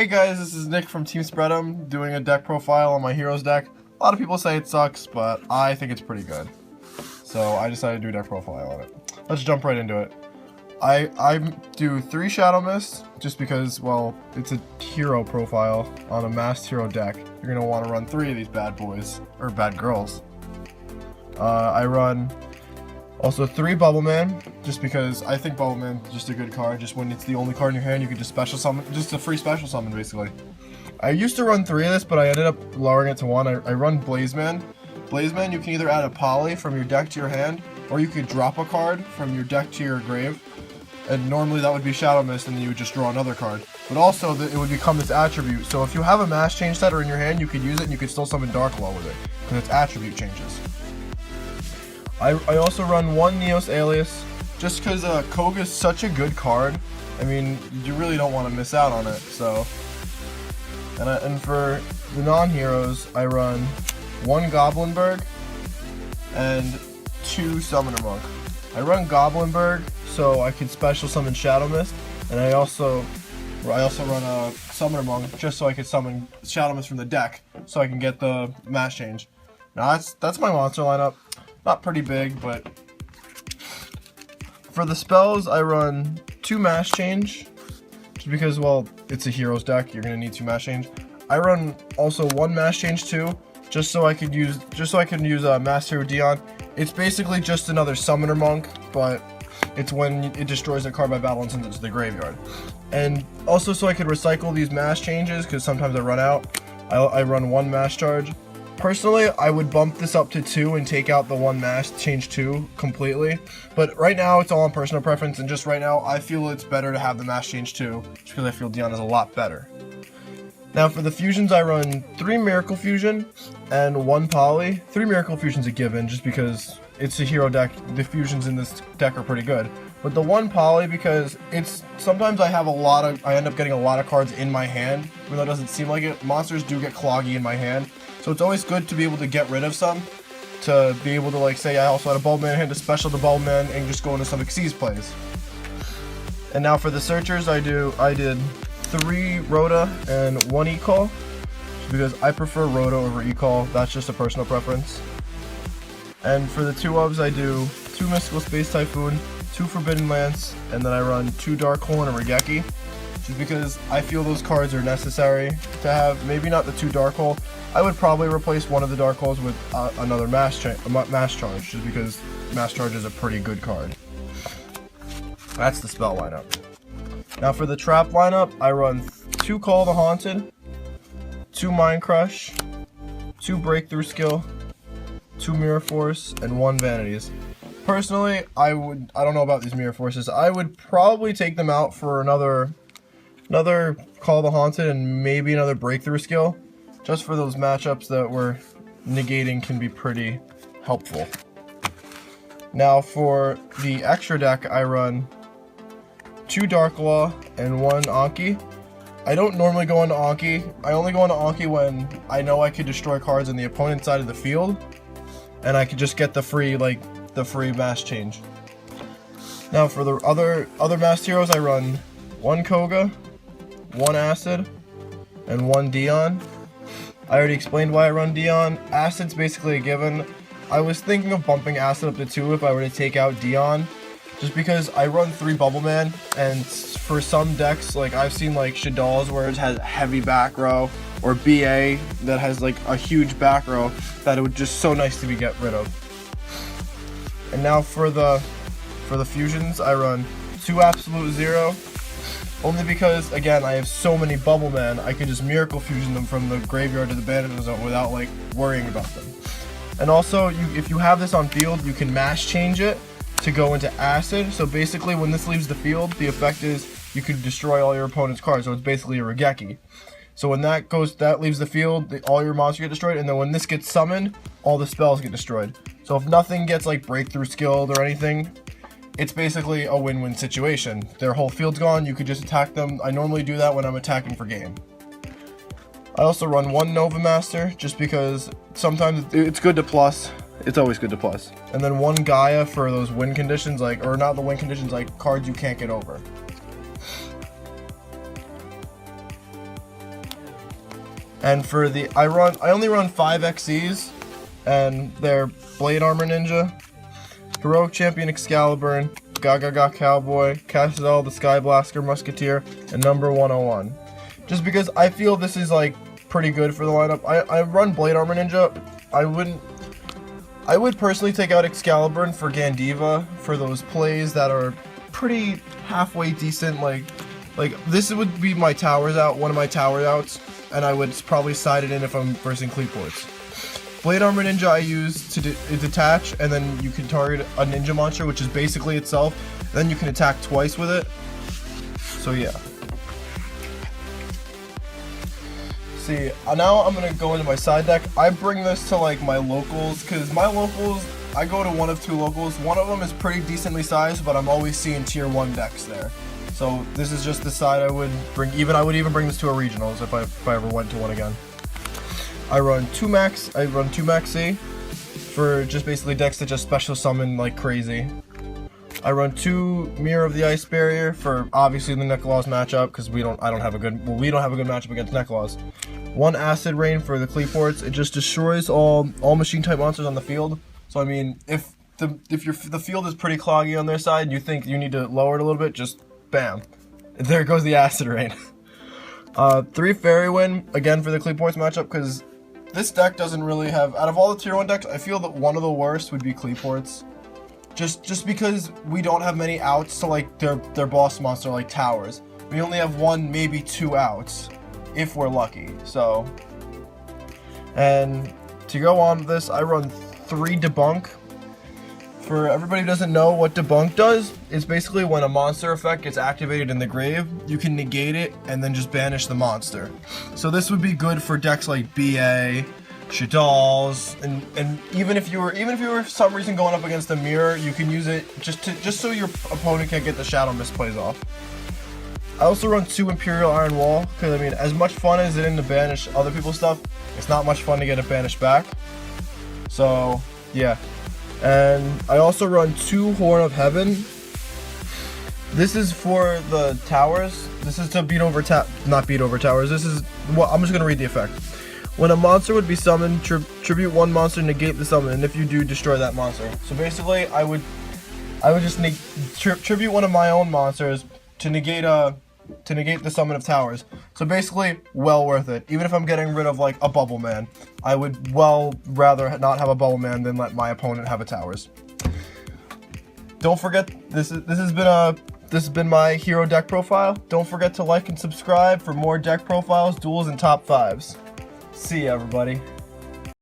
Hey guys, this is Nick from Team Spread'em doing a deck profile on my Heroes deck. A lot of people say it sucks, but I think it's pretty good. So I decided to do a deck profile on it. Let's jump right into it. I do 3 Shadow Mist, just because, well, it's a hero profile on a masked hero deck. You're going to want to run 3 of these bad boys, or bad girls. I run also 3 Bubbleman, just because I think Bubbleman is just a good card. Just when it's the only card in your hand, you can just special summon, just a free special summon, basically. I used to run 3 of this, but I ended up lowering it to 1. I run Blazeman. Blazeman, you can either add a Poly from your deck to your hand, or you could drop a card from your deck to your grave. And normally that would be Shadow Mist, and then you would just draw another card. But also, it would become this attribute. So if you have a Mass Change setter in your hand, you could use it, and you could still summon Dark Law with it, because its attribute changes. I also run 1 Neos Alius, just because Koga is such a good card. I mean, you really don't want to miss out on it. So, and for the non-heroes, I run 1 Goblinbergh and 2 Summoner Monk. I run Goblinbergh so I can special summon Shadow Mist, and I also run a Summoner Monk just so I can summon Shadow Mist from the deck, so I can get the Mass Change. Now that's my monster lineup. Not pretty big, but for the spells I run 2 Mass Change, just because, well, it's a heroes deck. You're gonna need 2 Mass Change. I run also 1 Mass Change 2, just so I can use Master Hero Dian. It's basically just another Summoner Monk, but it's when it destroys a card by battle and sends it to the graveyard. And also so I could recycle these Mass Changes, because sometimes I run out. I run 1 Mass Charge. Personally, I would bump this up to 2 and take out the 1 Mass Change 2 completely. But right now, it's all on personal preference, and just right now, I feel it's better to have the Mass Change 2, just because I feel Dian is a lot better. Now for the fusions, I run 3 Miracle Fusion and 1 Poly. 3 Miracle Fusion's a given, just because it's a hero deck. The fusions in this deck are pretty good. But the 1 Poly, because sometimes I end up getting a lot of cards in my hand, even though it doesn't seem like it. Monsters do get cloggy in my hand, so it's always good to be able to get rid of some, to be able to, like, say I also had a Bubbleman in hand, to special the Bubbleman and just go into some Xyz plays. And now for the searchers, I did 3 Rhoda and 1 Ecall, because I prefer Rhoda over Ecall. That's just a personal preference. And for the 2 ofs, I do 2 Mystical Space Typhoon, 2 Forbidden Lance, and then I run 2 Dark Hole and a Raigeki, just because I feel those cards are necessary to have. Maybe not the 2 Dark Hole. I would probably replace one of the Dark Holes with another Mass Charge, just because Mass Charge is a pretty good card. That's the spell lineup. Now for the trap lineup, I run 2 Call the Haunted, 2 Mind Crush, 2 Breakthrough Skill, 2 Mirror Force, and 1 Vanities. Personally, I don't know about these Mirror Forces. I would probably take them out for another Call the Haunted and maybe another Breakthrough Skill, just for those matchups that we're negating can be pretty helpful. Now for the extra deck, I run 2 Dark Law and 1 Anki. I don't normally go into Anki. I only go into Anki when I know I could destroy cards on the opponent's side of the field, and I could just get the free Mass Change. Now for the other masked heroes, I run 1 Koga, 1 Acid, and 1 Dian. I already explained why I run Dian. Acid's basically a given. I was thinking of bumping Acid up to 2 if I were to take out Dian, just because I run 3 Bubbleman, and for some decks, like I've seen like Shadal's where it has heavy back row, or BA that has like a huge back row, that it would just so nice to get rid of. And now for the fusions, I run 2 Absolute Zero, only because, again, I have so many Bubbleman, I can just Miracle Fusion them from the graveyard to the Bandit Zone without like worrying about them. And also, if you have this on field, you can Mass Change it to go into Acid. So basically, when this leaves the field, the effect is you can destroy all your opponent's cards. So it's basically a Raigeki. So when that leaves the field, all your monsters get destroyed, and then when this gets summoned, all the spells get destroyed. So if nothing gets like Breakthrough Skilled or anything, it's basically a win-win situation. Their whole field's gone, you could just attack them. I normally do that when I'm attacking for game. I also run 1 Nova Master, just because sometimes it's good to plus. It's always good to plus. And then 1 Gaia for those win conditions, or not the win conditions, like cards you can't get over. And for the I only run 5 XEs, and they're Blade Armor Ninja, Heroic Champion Excalibur, Gaga Cowboy, Castel the Sky Blaster Musketeer, and number 101. Just because I feel this is like pretty good for the lineup. I run Blade Armor Ninja. I would personally take out Excalibur for Gandiva for those plays that are pretty halfway decent. Like this would be my towers out, one of my tower outs, and I would probably side it in if I'm versing Cleatports. Blade Armor Ninja I use to detach, and then you can target a ninja monster, which is basically itself. Then you can attack twice with it. So yeah. See, now I'm gonna go into my side deck. I bring this to like my locals, because my locals, I go to one of 2 locals. One of them is pretty decently sized, but I'm always seeing tier 1 decks there. So this is just the side I would bring. I would even bring this to a regionals if I ever went to one again. I run 2 max C for just basically decks that just special summon like crazy. I run 2 Mirror of the Ice Barrier for obviously the Necklaws matchup, because we don't have a good matchup against Necklaws. 1 Acid Rain for the Cleatports. It just destroys all machine type monsters on the field. So I mean, if the field is pretty cloggy on their side, you think you need to lower it a little bit, just bam, there goes the Acid Rain. 3 Fairy Wind again for the Cleatports matchup, because this deck doesn't really have, out of all the tier 1 decks, I feel that one of the worst would be Cleatports. Just because we don't have many outs to like their boss monster like towers. We only have 1, maybe 2 outs, if we're lucky. So, and to go on with this, I run 3 Debunk. For everybody who doesn't know what Debunk does, it's basically when a monster effect gets activated in the grave, you can negate it and then just banish the monster. So this would be good for decks like BA, Shadalls, and even if you were for some reason going up against a mirror, you can use it just so your opponent can't get the Shadow Mist plays off. I also run 2 Imperial Iron Wall, because I mean, as much fun as it is to banish other people's stuff, it's not much fun to get it banished back. So yeah. And I also run 2 Horn of Heaven. This is for the towers. This is to not beat over towers. This is what I'm just gonna read the effect. When a monster would be summoned, tribute 1 monster, negate the summon, and if you do, destroy that monster. So basically, I would just tribute one of my own monsters to negate the summon of towers. So basically, well worth it. Even if I'm getting rid of like a Bubbleman, I would well rather not have a Bubbleman than let my opponent have a towers. Don't forget, this has been my hero deck profile. Don't forget to like and subscribe for more deck profiles, duels, and top 5s. See ya, everybody.